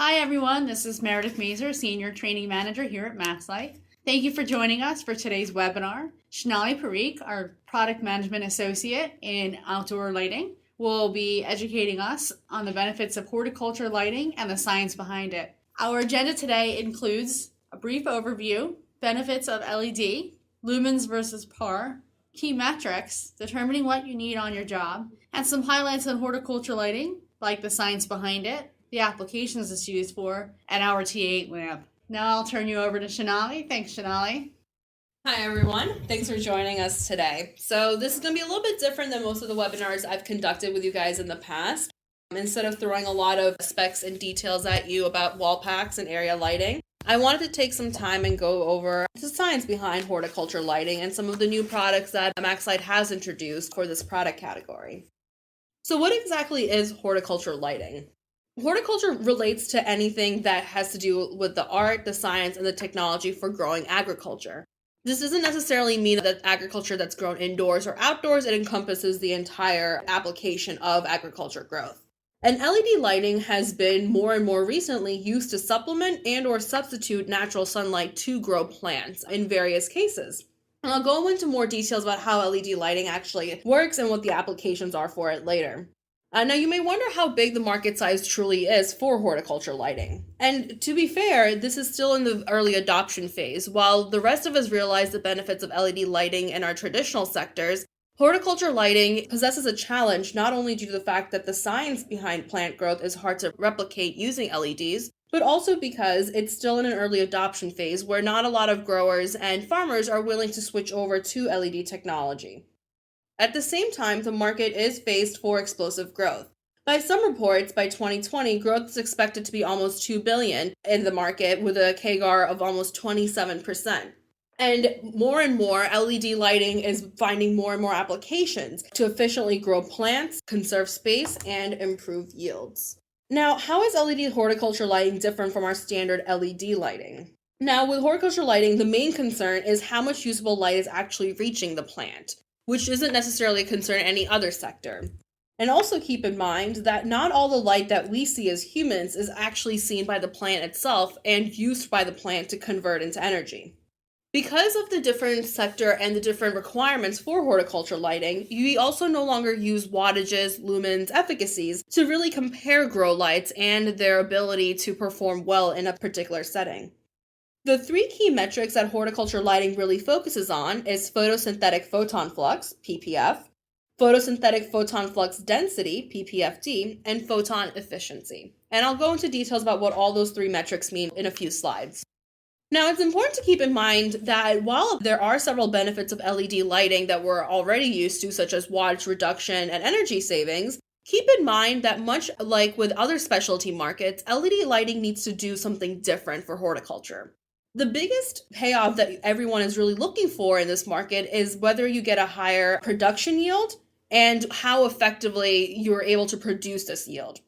Hi everyone, this is Meredith Mazer, Senior Training Manager here at MaxLite. Thank you for joining us for today's webinar. Shanali Parikh, our Product Management Associate in Outdoor Lighting, will be educating us on the benefits of horticulture lighting and the science behind it. Our agenda today includes a brief overview, benefits of LED, lumens versus PAR, key metrics, determining what you need on your job, and some highlights on horticulture lighting, like the science behind it, the applications it's used for, and our T8 lamp. Now I'll turn you over to Shanali. Thanks, Shanali. Hi everyone, thanks for joining us today. So this is going to be a little bit different than most of the webinars I've conducted with you guys in the past. Instead of throwing a lot of specs and details at you about wall packs and area lighting, I wanted to take some time and go over the science behind horticulture lighting and some of the new products that MaxLite has introduced for this product category. So what exactly is horticulture lighting? Horticulture relates to anything that has to do with the art, the science, and the technology for growing agriculture. This doesn't necessarily mean that agriculture that's grown indoors or outdoors. It encompasses the entire application of agriculture growth. And LED lighting has been more and more recently used to supplement and or substitute natural sunlight to grow plants in various cases. And I'll go into more details about how LED lighting actually works and what the applications are for it later. Now, you may wonder how big the market size truly is for horticulture lighting. And to be fair, this is still in the early adoption phase. While the rest of us realize the benefits of LED lighting in our traditional sectors, horticulture lighting possesses a challenge not only due to the fact that the science behind plant growth is hard to replicate using LEDs, but also because it's still in an early adoption phase where not a lot of growers and farmers are willing to switch over to LED technology. At the same time, the market is faced for explosive growth. By some reports, by 2020, growth is expected to be almost $2 billion in the market with a CAGR of almost 27%. And more LED lighting is finding more and more applications to efficiently grow plants, conserve space, and improve yields. Now, how is LED horticulture lighting different from our standard LED lighting? Now, with horticulture lighting, the main concern is how much usable light is actually reaching the plant, which isn't necessarily a concern in any other sector. And also keep in mind that not all the light that we see as humans is actually seen by the plant itself and used by the plant to convert into energy. Because of the different sector and the different requirements for horticulture lighting, we also no longer use wattages, lumens, efficacies to really compare grow lights and their ability to perform well in a particular setting. The three key metrics that horticulture lighting really focuses on is photosynthetic photon flux, PPF, photosynthetic photon flux density, PPFD, and photon efficiency. And I'll go into details about what all those three metrics mean in a few slides. Now, it's important to keep in mind that while there are several benefits of LED lighting that we're already used to, such as wattage reduction and energy savings, keep in mind that much like with other specialty markets, LED lighting needs to do something different for horticulture. The biggest payoff that everyone is really looking for in this market is whether you get a higher production yield and how effectively you're able to produce this yield.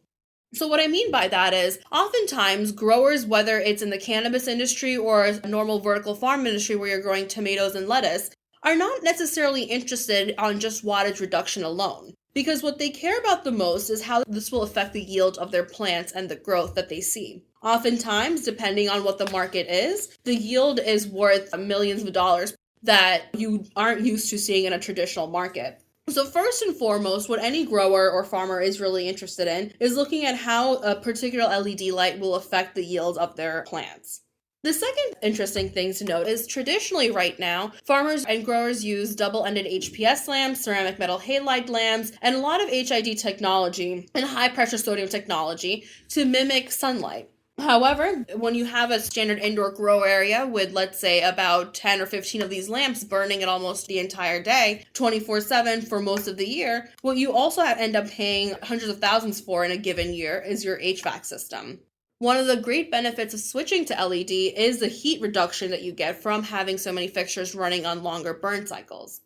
So what I mean by that is oftentimes growers, whether it's in the cannabis industry or a normal vertical farm industry where you're growing tomatoes and lettuce, are not necessarily interested on just wattage reduction alone. Because what they care about the most is how this will affect the yield of their plants and the growth that they see. Oftentimes, depending on what the market is, the yield is worth millions of dollars that you aren't used to seeing in a traditional market. So first and foremost, what any grower or farmer is really interested in is looking at how a particular LED light will affect the yield of their plants. The second interesting thing to note is traditionally right now, farmers and growers use double-ended HPS lamps, ceramic metal halide lamps, and a lot of HID technology and high-pressure sodium technology to mimic sunlight. However, when you have a standard indoor grow area with, let's say, about 10 or 15 of these lamps burning it almost the entire day, 24/7 for most of the year, what you also end up paying hundreds of thousands for in a given year is your HVAC system. One of the great benefits of switching to LED is the heat reduction that you get from having so many fixtures running on longer burn cycles.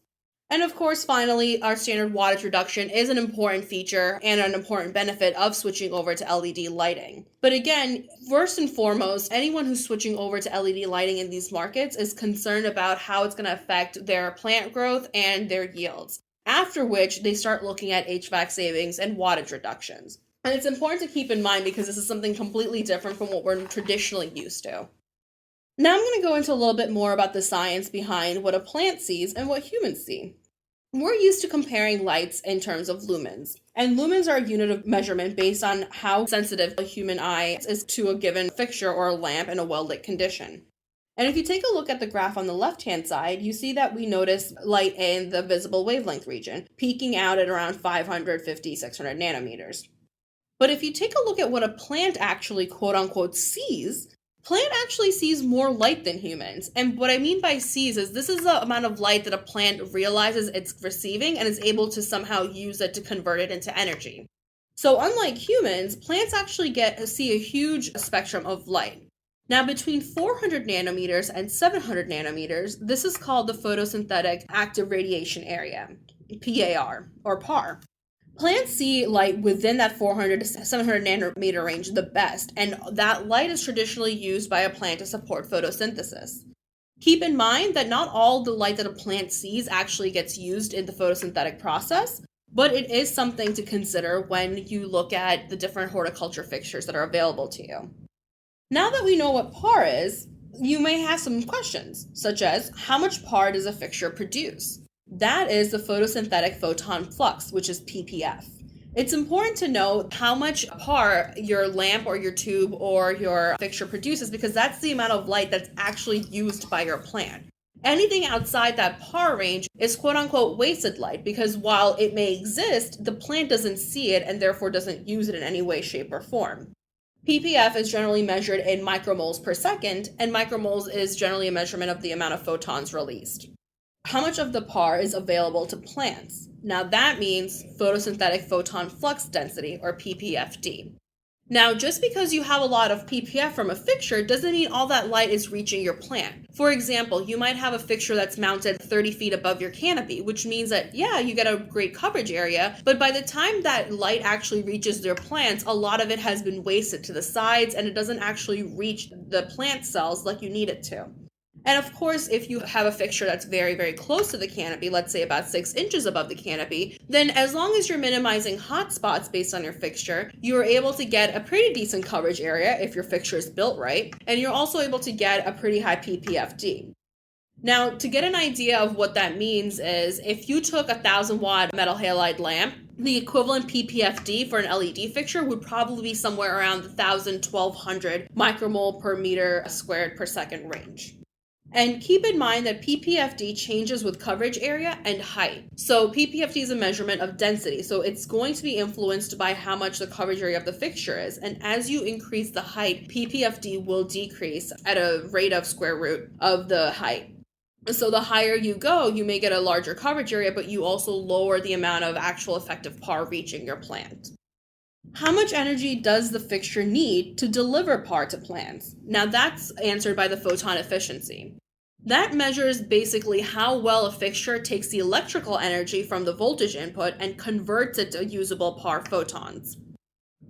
And of course, finally, our standard wattage reduction is an important feature and an important benefit of switching over to LED lighting. But again, first and foremost, anyone who's switching over to LED lighting in these markets is concerned about how it's going to affect their plant growth and their yields. After which, they start looking at HVAC savings and wattage reductions. And it's important to keep in mind because this is something completely different from what we're traditionally used to. Now I'm going to go into a little bit more about the science behind what a plant sees and what humans see. We're used to comparing lights in terms of lumens, and lumens are a unit of measurement based on how sensitive a human eye is to a given fixture or a lamp in a well-lit condition. And if you take a look at the graph on the left-hand side, you see that we notice light in the visible wavelength region, peaking out at around 550, 600 nanometers. But if you take a look at what a plant actually quote-unquote sees, plant actually sees more light than humans. And what I mean by sees is this is the amount of light that a plant realizes it's receiving and is able to somehow use it to convert it into energy. So unlike humans, plants actually see a huge spectrum of light. Now, between 400 nanometers and 700 nanometers, this is called the photosynthetic active radiation area, PAR, or PAR. Plants see light within that 400 to 700 nanometer range the best, and that light is traditionally used by a plant to support photosynthesis. Keep in mind that not all the light that a plant sees actually gets used in the photosynthetic process, but it is something to consider when you look at the different horticulture fixtures that are available to you. Now that we know what PAR is, you may have some questions, such as how much PAR does a fixture produce? That is the photosynthetic photon flux, which is ppf. It's important to know how much PAR your lamp or your tube or your fixture produces because that's the amount of light that's actually used by your plant. Anything outside that PAR range is quote-unquote wasted light because while it may exist, the plant doesn't see it and therefore doesn't use it in any way, shape, or form. ppf is generally measured in micromoles per second, and micromoles is generally a measurement of the amount of photons released. How much of the PAR is available to plants? Now that means photosynthetic photon flux density, or ppfd. Now, just because you have a lot of ppf from a fixture doesn't mean all that light is reaching your plant. For example, you might have a fixture that's mounted 30 feet above your canopy, which means that, yeah, you get a great coverage area, but by the time that light actually reaches their plants, a lot of it has been wasted to the sides and it doesn't actually reach the plant cells like you need it to. And of course, if you have a fixture that's very, very close to the canopy, let's say about 6 inches above the canopy, then as long as you're minimizing hot spots based on your fixture, you're able to get a pretty decent coverage area if your fixture is built right, and you're also able to get a pretty high ppfd. Now, to get an idea of what that means is if you took a 1,000-watt metal halide lamp, the equivalent ppfd for an LED fixture would probably be somewhere around the 1,000-1,200 micromole per meter squared per second range. And keep in mind that ppfd changes with coverage area and height. So ppfd is a measurement of density, so it's going to be influenced by how much the coverage area of the fixture is. And as you increase the height, ppfd will decrease at a rate of square root of the height. So the higher you go, you may get a larger coverage area, but you also lower the amount of actual effective PAR reaching your plant. How much energy does the fixture need to deliver PAR to plants? Now that's answered by the photon efficiency. That measures basically how well a fixture takes the electrical energy from the voltage input and converts it to usable PAR photons.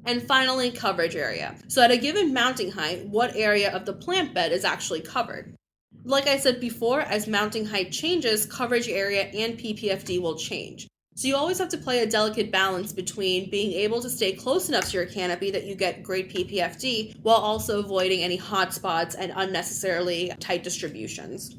And finally, coverage area. So at a given mounting height, what area of the plant bed is actually covered? Like I said before, as mounting height changes, coverage area and ppfd will change. So you always have to play a delicate balance between being able to stay close enough to your canopy that you get great ppfd while also avoiding any hot spots and unnecessarily tight distributions.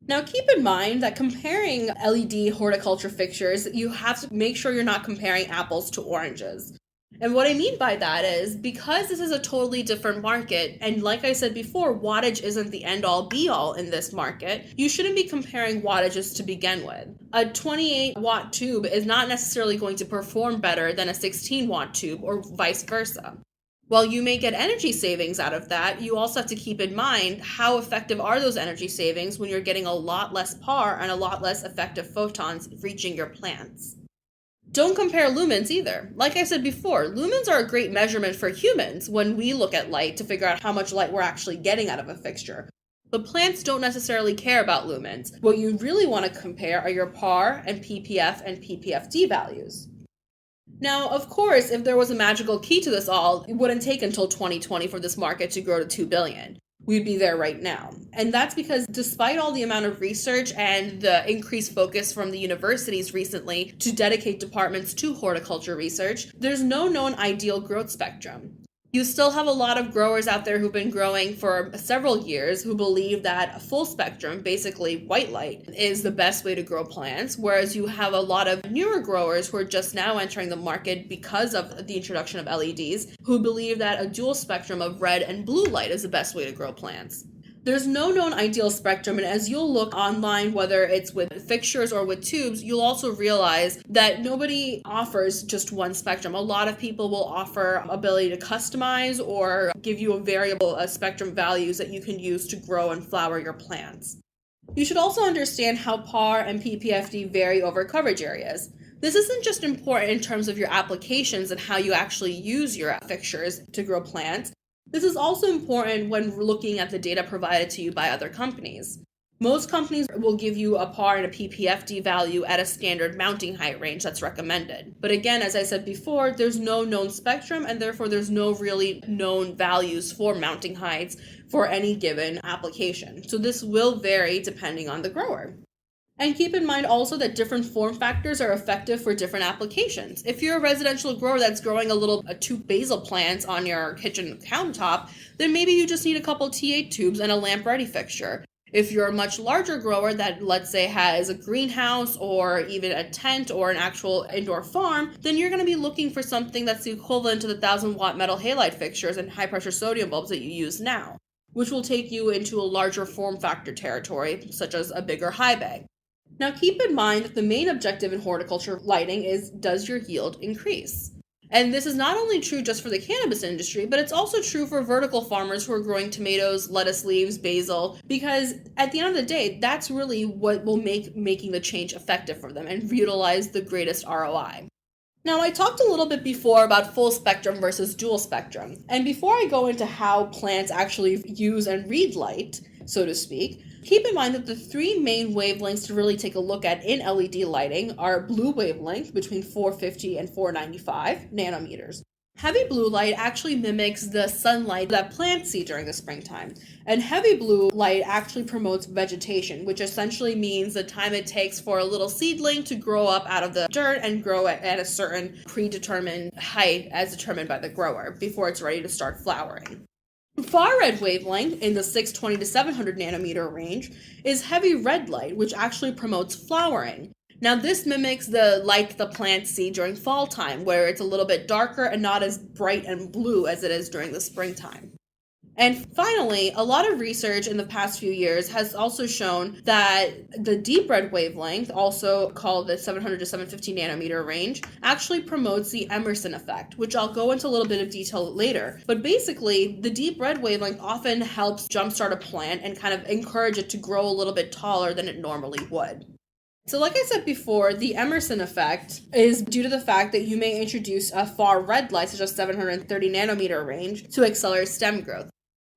Now keep in mind that comparing LED horticulture fixtures, you have to make sure you're not comparing apples to oranges. And what I mean by that is because this is a totally different market, and like I said before, wattage isn't the end-all be-all in this market, you shouldn't be comparing wattages to begin with. A 28-watt tube is not necessarily going to perform better than a 16-watt tube or vice versa. While you may get energy savings out of that, you also have to keep in mind how effective are those energy savings when you're getting a lot less PAR and a lot less effective photons reaching your plants. Don't compare lumens either. Like I said before, lumens are a great measurement for humans when we look at light to figure out how much light we're actually getting out of a fixture. But plants don't necessarily care about lumens. What you really want to compare are your PAR and ppf and ppfd values. Now, of course, if there was a magical key to this all, it wouldn't take until 2020 for this market to grow to $2 billion. we'd be there right now. And that's because despite all the amount of research and the increased focus from the universities recently to dedicate departments to horticulture research, there's no known ideal growth spectrum. You still have a lot of growers out there who've been growing for several years who believe that a full spectrum, basically white light, is the best way to grow plants, whereas you have a lot of newer growers who are just now entering the market because of the introduction of LEDs who believe that a dual spectrum of red and blue light is the best way to grow plants. There's no known ideal spectrum, and as you'll look online, whether it's with fixtures or with tubes, you'll also realize that nobody offers just one spectrum. A lot of people will offer ability to customize or give you a variable spectrum values that you can use to grow and flower your plants. You should also understand how PAR and PPFD vary over coverage areas. This isn't just important in terms of your applications and how you actually use your fixtures to grow plants. This is also important when looking at the data provided to you by other companies. Most companies will give you a PAR and a PPFD value at a standard mounting height range that's recommended. But again, as I said before, there's no known spectrum and therefore there's no really known values for mounting heights for any given application. So this will vary depending on the grower. And keep in mind also that different form factors are effective for different applications. If you're a residential grower that's growing two basil plants on your kitchen countertop, then maybe you just need a couple T8 tubes and a lamp-ready fixture. If you're a much larger grower that, let's say, has a greenhouse or even a tent or an actual indoor farm, then you're going to be looking for something that's the equivalent to the 1,000-watt metal halide fixtures and high-pressure sodium bulbs that you use now, which will take you into a larger form factor territory, such as a bigger high bay. Now keep in mind that the main objective in horticulture lighting is, does your yield increase? And this is not only true just for the cannabis industry, but it's also true for vertical farmers who are growing tomatoes, lettuce leaves, basil, because at the end of the day, that's really what will make making the change effective for them and utilize the greatest ROI. Now, I talked a little bit before about full spectrum versus dual spectrum. And before I go into how plants actually use and read light, so to speak, keep in mind that the three main wavelengths to really take a look at in LED lighting are blue wavelength between 450 and 495 nanometers. Heavy blue light actually mimics the sunlight that plants see during the springtime. And heavy blue light actually promotes vegetation, which essentially means the time it takes for a little seedling to grow up out of the dirt and grow at a certain predetermined height as determined by the grower before it's ready to start flowering. Far red wavelength in the 620 to 700 nanometer range is heavy red light, which actually promotes flowering. Now this mimics the light the plants see during fall time, where it's a little bit darker and not as bright and blue as it is during the springtime. And finally, a lot of research in the past few years has also shown that the deep red wavelength, also called the 700 to 750 nanometer range, actually promotes the EMERSON effect, which I'll go into a little bit of detail later. But basically, the deep red wavelength often helps jumpstart a plant and kind of encourage it to grow a little bit taller than it normally would. So like I said before, the EMERSON effect is due to the fact that you may introduce a far red light, such as 730 nanometer range, to accelerate stem growth.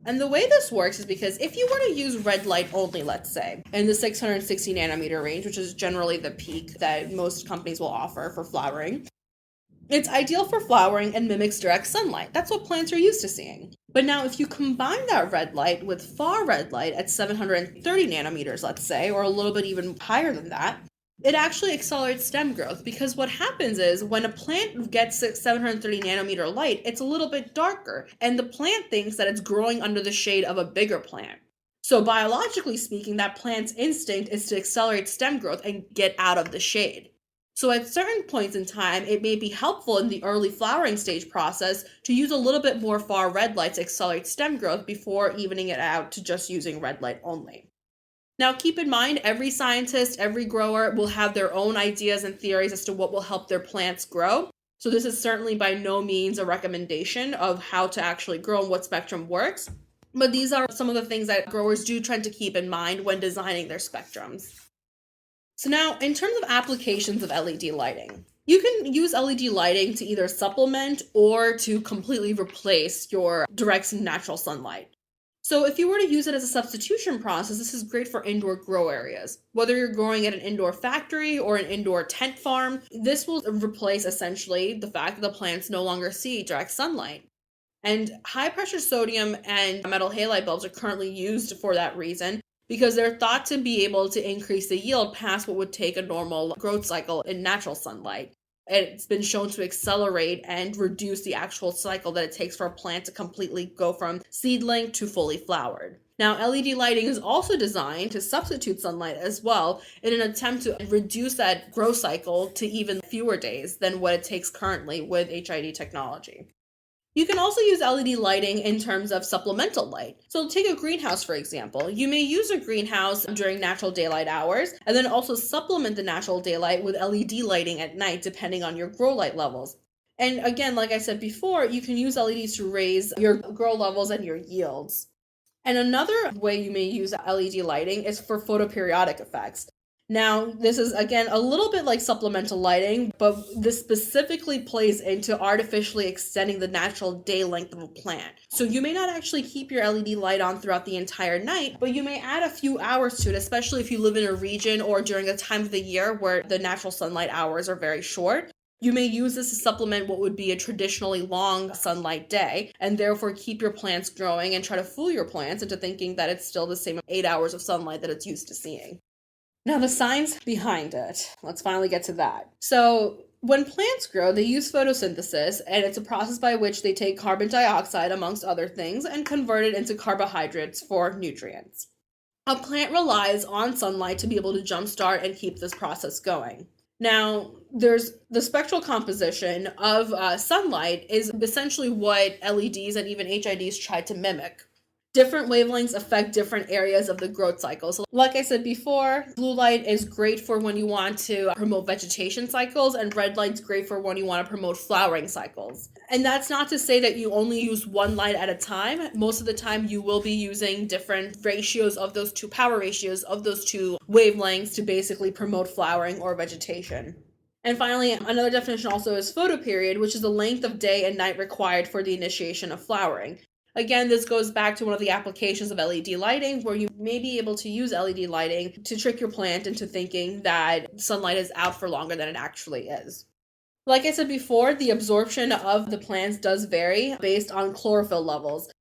And the way this works is because if you were to use red light only, let's say, in the 660 nanometer range, which is generally the peak that most companies will offer for flowering, it's ideal for flowering and mimics direct sunlight. That's what plants are used to seeing. But now if you combine that red light with far red light at 730 nanometers, let's say, or a little bit even higher than that, it actually accelerates stem growth, because what happens is when a plant gets 730 nanometer light, it's a little bit darker, and the plant thinks that it's growing under the shade of a bigger plant. So biologically speaking, that plant's instinct is to accelerate stem growth and get out of the shade. So at certain points in time, it may be helpful in the early flowering stage process to use a little bit more far red light to accelerate stem growth before evening it out to just using red light only. Now keep in mind, every scientist, every grower will have their own ideas and theories as to what will help their plants grow. So this is certainly by no means a recommendation of how to actually grow and what spectrum works. But these are some of the things that growers do tend to keep in mind when designing their spectrums. So now, in terms of applications of LED lighting, you can use LED lighting to either supplement or to completely replace your direct natural sunlight. So if you were to use it as a substitution process, this is great for indoor grow areas. Whether you're growing at an indoor factory or an indoor tent farm, this will replace essentially the fact that the plants no longer see direct sunlight. And high pressure sodium and metal halide bulbs are currently used for that reason because they're thought to be able to increase the yield past what would take a normal growth cycle in natural sunlight. It's been shown to accelerate and reduce the actual cycle that it takes for a plant to completely go from seedling to fully flowered. Now, LED lighting is also designed to substitute sunlight as well in an attempt to reduce that growth cycle to even fewer days than what it takes currently with HID technology. You can also use LED lighting in terms of supplemental light. So take a greenhouse, for example. You may use a greenhouse during natural daylight hours and then also supplement the natural daylight with LED lighting at night, depending on your grow light levels. And again, like I said before, you can use LEDs to raise your grow levels and your yields. And another way you may use LED lighting is for photoperiodic effects. Now, this is, again, a little bit like supplemental lighting, but this specifically plays into artificially extending the natural day length of a plant. So you may not actually keep your LED light on throughout the entire night, but you may add a few hours to it, especially if you live in a region or during a time of the year where the natural sunlight hours are very short. You may use this to supplement what would be a traditionally long sunlight day, and therefore keep your plants growing and try to fool your plants into thinking that it's still the same 8 hours of sunlight that it's used to seeing. Now, the science behind it. Let's finally get to that. So, when plants grow, they use photosynthesis, and it's a process by which they take carbon dioxide, amongst other things, and convert it into carbohydrates for nutrients. A plant relies on sunlight to be able to jumpstart and keep this process going. Now, there's the spectral composition of sunlight is essentially what LEDs and even HIDs try to mimic. Different wavelengths affect different areas of the growth cycle. So like I said before, blue light is great for when you want to promote vegetation cycles, and red light's great for when you want to promote flowering cycles. And that's not to say that you only use one light at a time. Most of the time you will be using different ratios of those two power ratios of those two wavelengths to basically promote flowering or vegetation. And finally, another definition also is photoperiod, which is the length of day and night required for the initiation of flowering. Again, this goes back to one of the applications of LED lighting, where you may be able to use LED lighting to trick your plant into thinking that sunlight is out for longer than it actually is. Like I said before, the absorption of the plants does vary based on chlorophyll levels.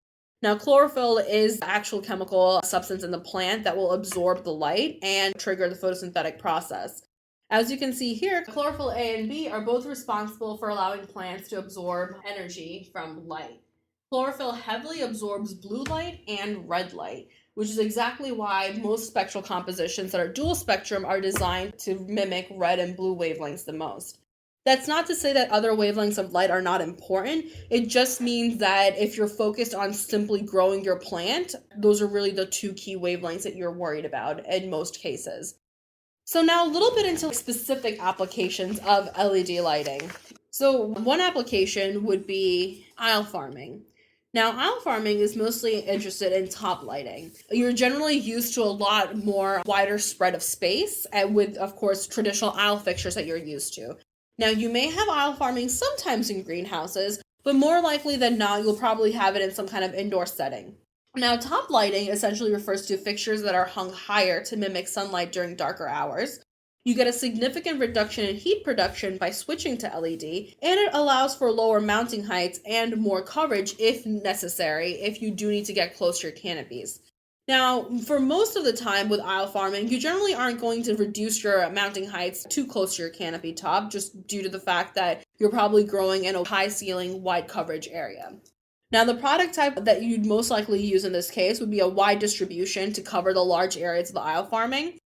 Now, chlorophyll is the actual chemical substance in the plant that will absorb the light and trigger the photosynthetic process. As you can see here, chlorophyll A and B are both responsible for allowing plants to absorb energy from light. Chlorophyll heavily absorbs blue light and red light, which is exactly why most spectral compositions that are dual spectrum are designed to mimic red and blue wavelengths the most. That's not to say that other wavelengths of light are not important. It just means that if you're focused on simply growing your plant, those are really the two key wavelengths that you're worried about in most cases. So now a little bit into specific applications of LED lighting. So one application would be aisle farming. Now, aisle farming is mostly interested in top lighting. You're generally used to a lot more wider spread of space, and with, of course, traditional aisle fixtures that you're used to. Now, you may have aisle farming sometimes in greenhouses, but more likely than not, you'll probably have it in some kind of indoor setting. Now, top lighting essentially refers to fixtures that are hung higher to mimic sunlight during darker hours. You get a significant reduction in heat production by switching to LED, and it allows for lower mounting heights and more coverage if necessary, if you do need to get close to your canopies. Now, for most of the time with aisle farming, you generally aren't going to reduce your mounting heights too close to your canopy top, just due to the fact that you're probably growing in a high ceiling, wide coverage area. Now, the product type that you'd most likely use in this case would be a wide distribution to cover the large areas of the aisle farming.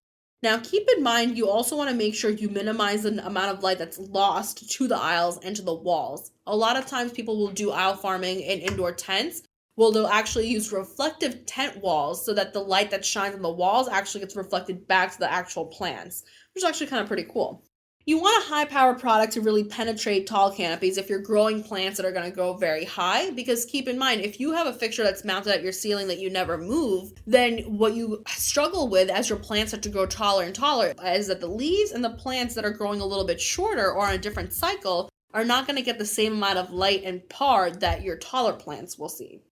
Now, keep in mind, you also want to make sure you minimize the amount of light that's lost to the aisles and to the walls. A lot of times people will do aisle farming in indoor tents. Well, they'll actually use reflective tent walls so that the light that shines on the walls actually gets reflected back to the actual plants, which is actually kind of pretty cool. You want a high-power product to really penetrate tall canopies if you're growing plants that are going to go very high, because keep in mind, if you have a fixture that's mounted at your ceiling that you never move, then what you struggle with as your plants start to grow taller and taller is that the leaves and the plants that are growing a little bit shorter or on a different cycle are not going to get the same amount of light and par that your taller plants will see.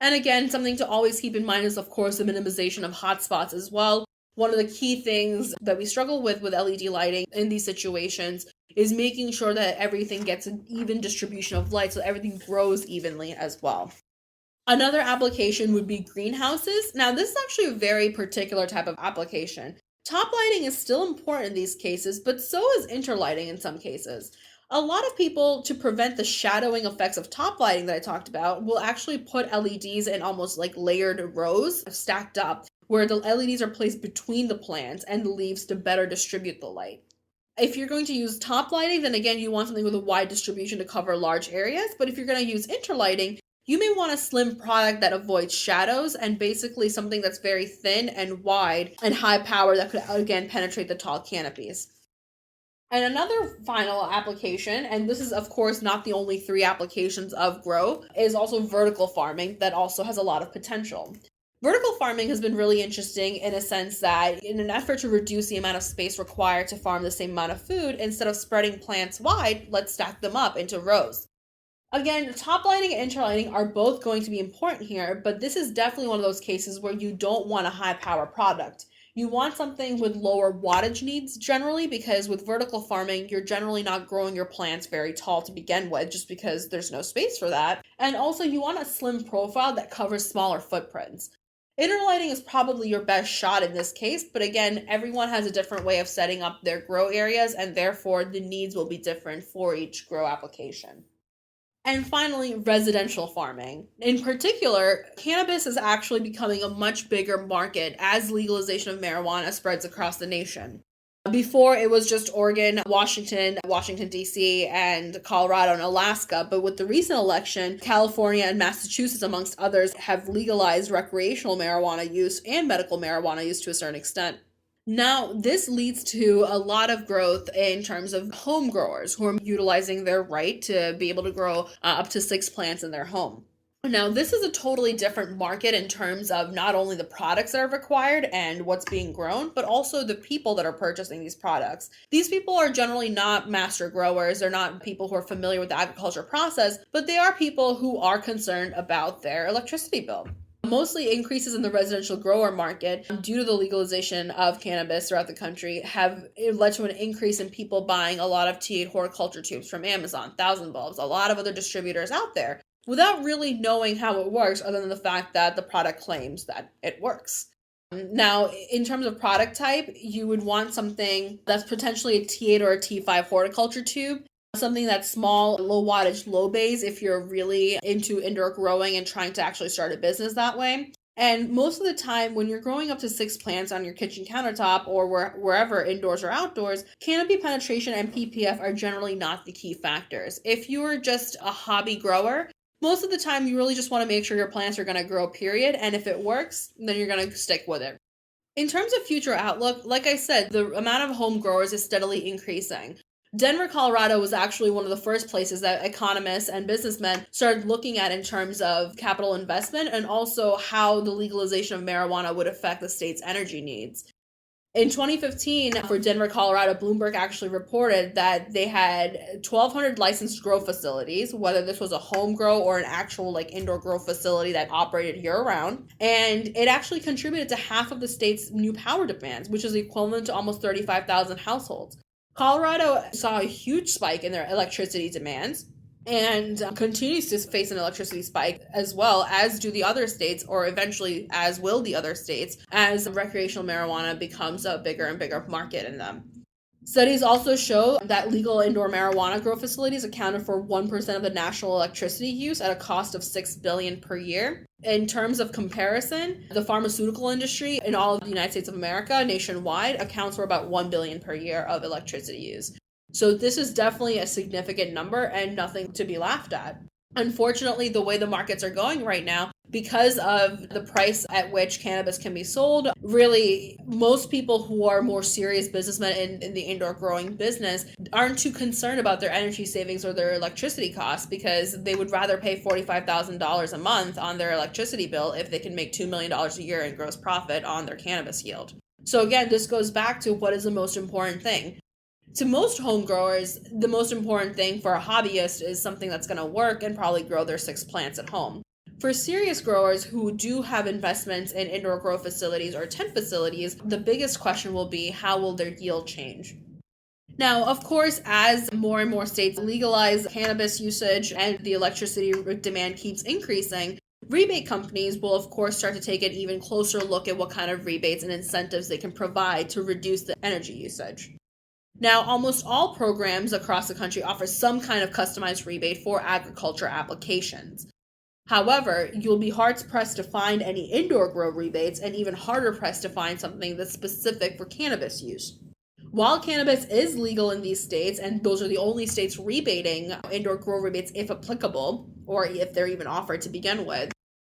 And again, something to always keep in mind is, of course, the minimization of hot spots as well. One of the key things that we struggle with LED lighting in these situations is making sure that everything gets an even distribution of light so everything grows evenly as well. Another application would be greenhouses. Now, this is actually a very particular type of application. Top lighting is still important in these cases, but so is interlighting in some cases. A lot of people, to prevent the shadowing effects of top lighting that I talked about, will actually put LEDs in almost like layered rows stacked up, where the LEDs are placed between the plants and the leaves to better distribute the light. If you're going to use top lighting, then again, you want something with a wide distribution to cover large areas. But if you're going to use interlighting, you may want a slim product that avoids shadows and basically something that's very thin and wide and high power that could, again, penetrate the tall canopies. And another final application, and this is of course not the only 3 applications of grow, is also vertical farming that also has a lot of potential. Vertical farming has been really interesting in a sense that in an effort to reduce the amount of space required to farm the same amount of food, instead of spreading plants wide, let's stack them up into rows. Again, top lighting and interlighting are both going to be important here, but this is definitely one of those cases where you don't want a high power product. You want something with lower wattage needs generally, because with vertical farming, you're generally not growing your plants very tall to begin with, just because there's no space for that. And also you want a slim profile that covers smaller footprints. Interlighting is probably your best shot in this case, but again, everyone has a different way of setting up their grow areas, and therefore the needs will be different for each grow application. And finally, residential farming. In particular, cannabis is actually becoming a much bigger market as legalization of marijuana spreads across the nation. Before, it was just Oregon, Washington, D.C., and Colorado and Alaska. But with the recent election, California and Massachusetts, amongst others, have legalized recreational marijuana use and medical marijuana use to a certain extent. Now, this leads to a lot of growth in terms of home growers who are utilizing their right to be able to grow up to 6 plants in their home. Now, this is a totally different market in terms of not only the products that are required and what's being grown, but also the people that are purchasing these products. These people are generally not master growers. They're not people who are familiar with the agriculture process, but they are people who are concerned about their electricity bill. Mostly increases in the residential grower market due to the legalization of cannabis throughout the country have led to an increase in people buying a lot of T8 horticulture tubes from Amazon, 1,000 bulbs, a lot of other distributors out there, without really knowing how it works other than the fact that the product claims that it works. Now, in terms of product type, you would want something that's potentially a T8 or a T5 horticulture tube. Something that's small, low wattage, low bays if you're really into indoor growing and trying to actually start a business that way. And most of the time, when you're growing up to 6 plants on your kitchen countertop or wherever indoors or outdoors, canopy penetration and PPF are generally not the key factors. If you're just a hobby grower, most of the time you really just want to make sure your plants are going to grow, period. And if it works, then you're going to stick with it. In terms of future outlook, like I said, the amount of home growers is steadily increasing. Denver, Colorado was actually one of the first places that economists and businessmen started looking at in terms of capital investment and also how the legalization of marijuana would affect the state's energy needs. In 2015, for Denver, Colorado, Bloomberg actually reported that they had 1,200 licensed grow facilities, whether this was a home grow or an actual indoor grow facility that operated year-round. And it actually contributed to half of the state's new power demands, which is equivalent to almost 35,000 households. Colorado saw a huge spike in their electricity demands and continues to face an electricity spike, as well as do the other states, or eventually as will the other states, as recreational marijuana becomes a bigger and bigger market in them. Studies also show that legal indoor marijuana grow facilities accounted for 1% of the national electricity use at a cost of $6 billion per year. In terms of comparison, the pharmaceutical industry in all of the United States of America nationwide accounts for about $1 billion per year of electricity use. So this is definitely a significant number and nothing to be laughed at. Unfortunately, the way the markets are going right now, because of the price at which cannabis can be sold, really most people who are more serious businessmen in the indoor growing business aren't too concerned about their energy savings or their electricity costs, because they would rather pay $45,000 a month on their electricity bill if they can make $2 million a year in gross profit on their cannabis yield. So again, this goes back to what is the most important thing. To most home growers, the most important thing for a hobbyist is something that's going to work and probably grow their 6 plants at home. For serious growers who do have investments in indoor grow facilities or tent facilities, the biggest question will be, how will their yield change? Now, of course, as more and more states legalize cannabis usage and the electricity demand keeps increasing, rebate companies will, of course, start to take an even closer look at what kind of rebates and incentives they can provide to reduce the energy usage. Now, almost all programs across the country offer some kind of customized rebate for agriculture applications. However, you'll be hard-pressed to find any indoor grow rebates and even harder-pressed to find something that's specific for cannabis use. While cannabis is legal in these states, and those are the only states rebating indoor grow rebates if applicable, or if they're even offered to begin with,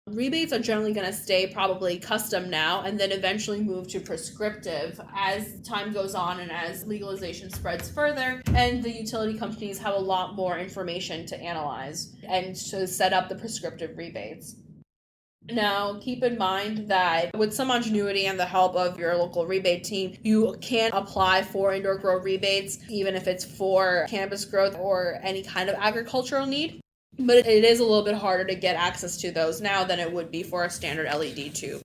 rebates are generally going to stay probably custom now and then eventually move to prescriptive as time goes on and as legalization spreads further and the utility companies have a lot more information to analyze and to set up the prescriptive rebates. Now, keep in mind that with some ingenuity and the help of your local rebate team, you can apply for indoor grow rebates, even if it's for cannabis growth or any kind of agricultural need. But it is a little bit harder to get access to those now than it would be for a standard LED tube.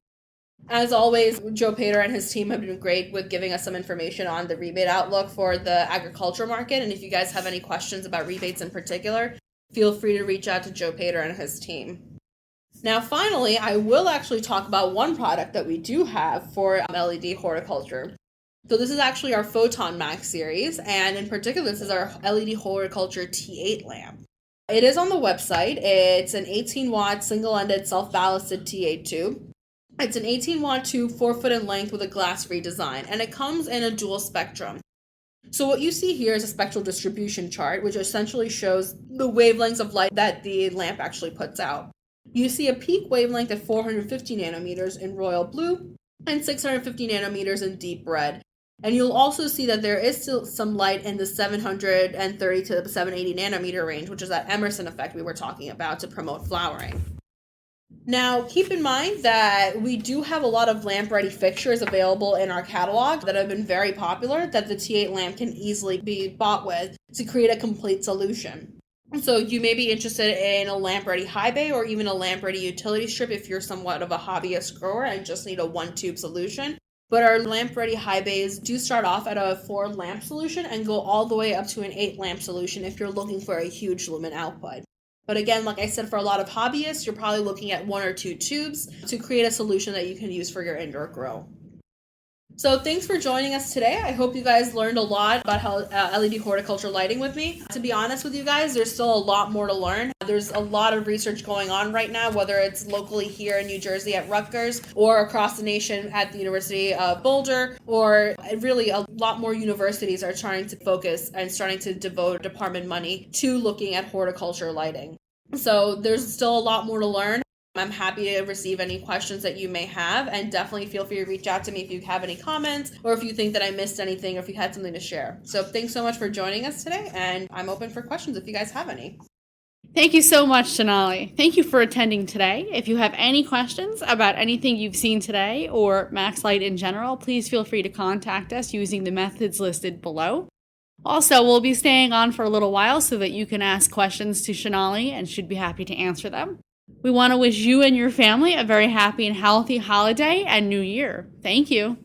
As always, Joe Pater and his team have been great with giving us some information on the rebate outlook for the agriculture market. And if you guys have any questions about rebates in particular, feel free to reach out to Joe Pater and his team. Now, finally, I will actually talk about one product that we do have for LED horticulture. So this is actually our Photon Max series, and in particular, this is our LED horticulture T8 lamp. It is on the website. It's an 18-watt single-ended self-ballasted T8 tube. It's an 18-watt tube, 4 foot in length with a glass-free design, and it comes in a dual spectrum. So what you see here is a spectral distribution chart, which essentially shows the wavelengths of light that the lamp actually puts out. You see a peak wavelength of 450 nanometers in royal blue and 650 nanometers in deep red. And you'll also see that there is still some light in the 730 to the 780 nanometer range, which is that EMERSON effect we were talking about to promote flowering. Now, keep in mind that we do have a lot of lamp-ready fixtures available in our catalog that have been very popular that the T8 lamp can easily be bought with to create a complete solution. So you may be interested in a lamp-ready high bay or even a lamp-ready utility strip if you're somewhat of a hobbyist grower and just need a one-tube solution. But our lamp-ready high bays do start off at a 4-lamp solution and go all the way up to an 8-lamp solution if you're looking for a huge lumen output. But again, like I said, for a lot of hobbyists, you're probably looking at 1 or 2 tubes to create a solution that you can use for your indoor grow. So thanks for joining us today. I hope you guys learned a lot about how LED horticulture lighting with me. To be honest with you guys, there's still a lot more to learn. There's a lot of research going on right now, whether it's locally here in New Jersey at Rutgers or across the nation at the University of Boulder, or really a lot more universities are trying to focus and starting to devote department money to looking at horticulture lighting. So there's still a lot more to learn. I'm happy to receive any questions that you may have, and definitely feel free to reach out to me if you have any comments or if you think that I missed anything or if you had something to share. So thanks so much for joining us today, and I'm open for questions if you guys have any. Thank you so much, Sonali. Thank you for attending today. If you have any questions about anything you've seen today or MaxLite in general, please feel free to contact us using the methods listed below. Also, we'll be staying on for a little while so that you can ask questions to Sonali and should be happy to answer them. We want to wish you and your family a very happy and healthy holiday and new year. Thank you.